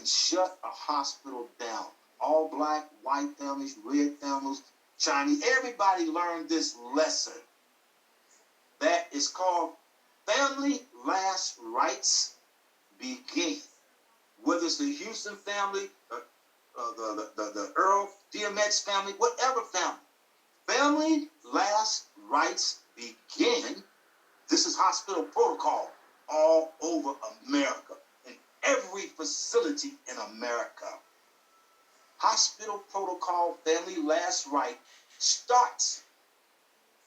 shut a hospital down. All black, white families, red families, Chinese, everybody learned this lesson. That is called family last rights begin. Whether it's the Houston family, the Earl DMX family, whatever family. Family last rights begin. This is hospital protocol all over America, in every facility in America. Hospital protocol family last right starts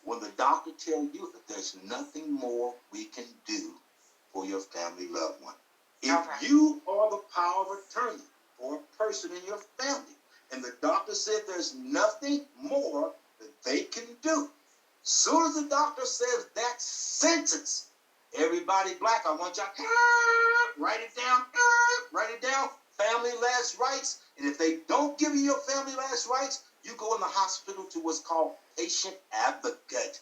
when the doctor tells you that there's nothing more we can do for your family loved one. If you are the power of attorney for a person in your family, and the doctor said there's nothing more that they can do, soon as the doctor says that sentence, everybody black, I want y'all write it down, write it down. Family last rights. And if they don't give you your family last rights, you go in the hospital to what's called patient advocate.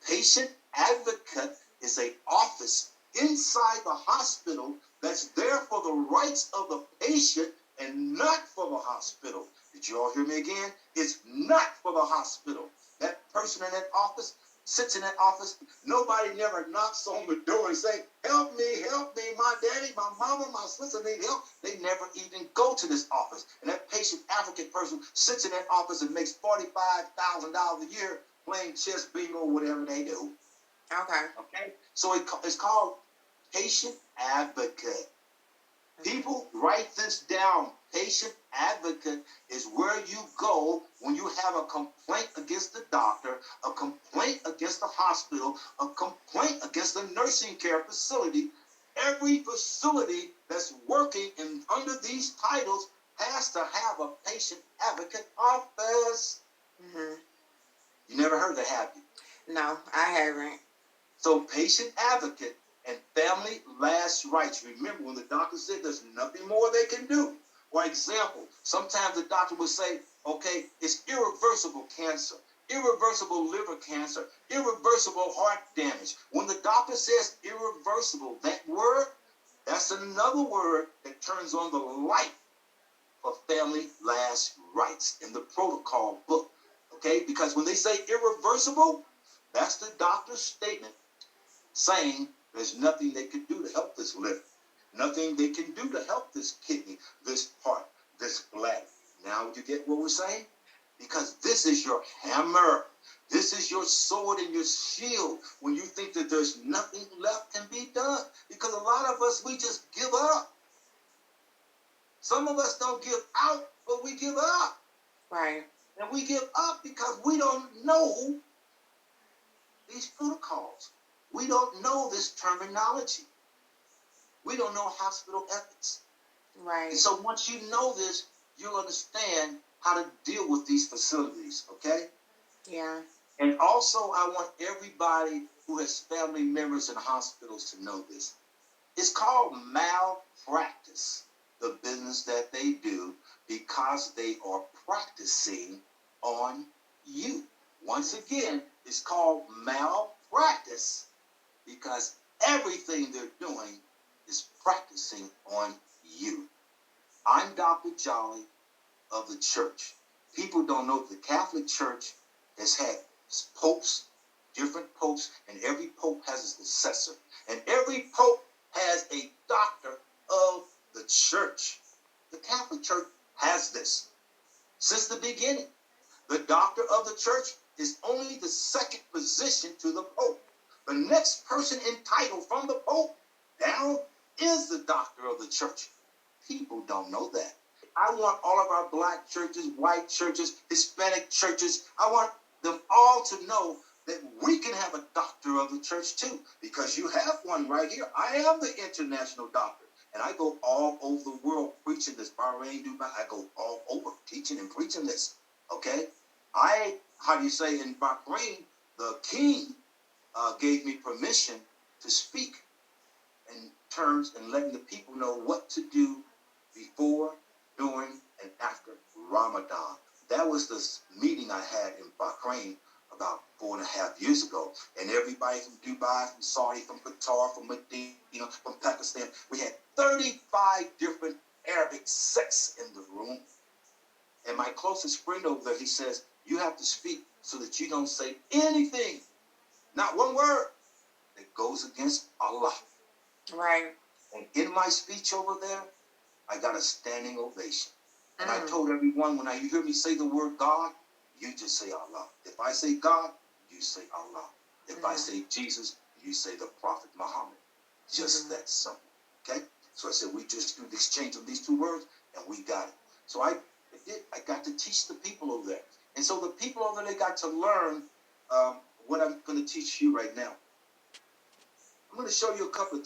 Patient advocate is an office inside the hospital that's there for the rights of the patient and not for the hospital. Did you all hear me again? It's not for the hospital. That person in that office sits in that office. Nobody never knocks on the door and say, help me, my daddy, my mama, my sister need help. They never even go to this office. And that patient advocate person sits in that office and makes $45,000 a year playing chess, bingo, whatever they do. Okay? So it's called patient advocate. People, write this down. Patient advocate is where you go when you have a complaint against the doctor, a complaint against the hospital, a complaint against a nursing care facility. Every facility that's working under these titles has to have a patient advocate office. Mm-hmm. You never heard that, have you? No, I haven't. So patient advocate and family last rights. Remember, when the doctor said there's nothing more they can do. For example, sometimes the doctor would say, okay, it's irreversible cancer, irreversible liver cancer, irreversible heart damage. When the doctor says irreversible, that word, that's another word that turns on the light for family last rights in the protocol book. Okay, because when they say irreversible, that's the doctor's statement saying there's nothing they can do to help this liver, nothing they can do to help this kidney, this heart, this bladder. Now you get what we're saying? Because this is your hammer. This is your sword and your shield when you think that there's nothing left can be done. Because a lot of us, we just give up. Some of us don't give out, but we give up. Right. And we give up because we don't know these protocols. We don't know this terminology. We don't know hospital ethics. Right. And so once you know this, you'll understand how to deal with these facilities, okay? Yeah. And also, I want everybody who has family members in hospitals to know this. It's called malpractice, the business that they do, because they are practicing on you. Once again, it's called malpractice because everything they're doing is practicing on you. I'm Dr. Jolly of the church. People don't know that the Catholic Church has had popes, different popes, and every pope has a successor. And every pope has a doctor of the church. The Catholic Church has this since the beginning. The doctor of the church is only the second position to the pope. The next person in title from the pope down is the doctor of the church. People don't know that. I want all of our black churches, white churches, Hispanic churches, I want them all to know that we can have a doctor of the church too, because you have one right here. I am the international doctor, and I go all over the world preaching this. Bahrain, Dubai, I go all over teaching and preaching this, okay? In Bahrain, the king gave me permission to speak in terms and letting the people know what to do before, during, and after Ramadan. That was the meeting I had in Bahrain about 4.5 years ago. And everybody from Dubai, from Saudi, from Qatar, from Medina, from Pakistan, we had 35 different Arabic sex in the room. And my closest friend over there, he says, you have to speak so that you don't say anything, not one word, that goes against Allah. Right. And in my speech over there, I got a standing ovation. And I told everyone, when you hear me say the word God, you just say Allah. If I say God, you say Allah. If I say Jesus, you say the Prophet Muhammad. Just that simple. Okay? So I said, we just do the exchange of these two words, and we got it. So I did. I got to teach the people over there. And so the people over there, they got to learn what I'm going to teach you right now. I'm going to show you a couple of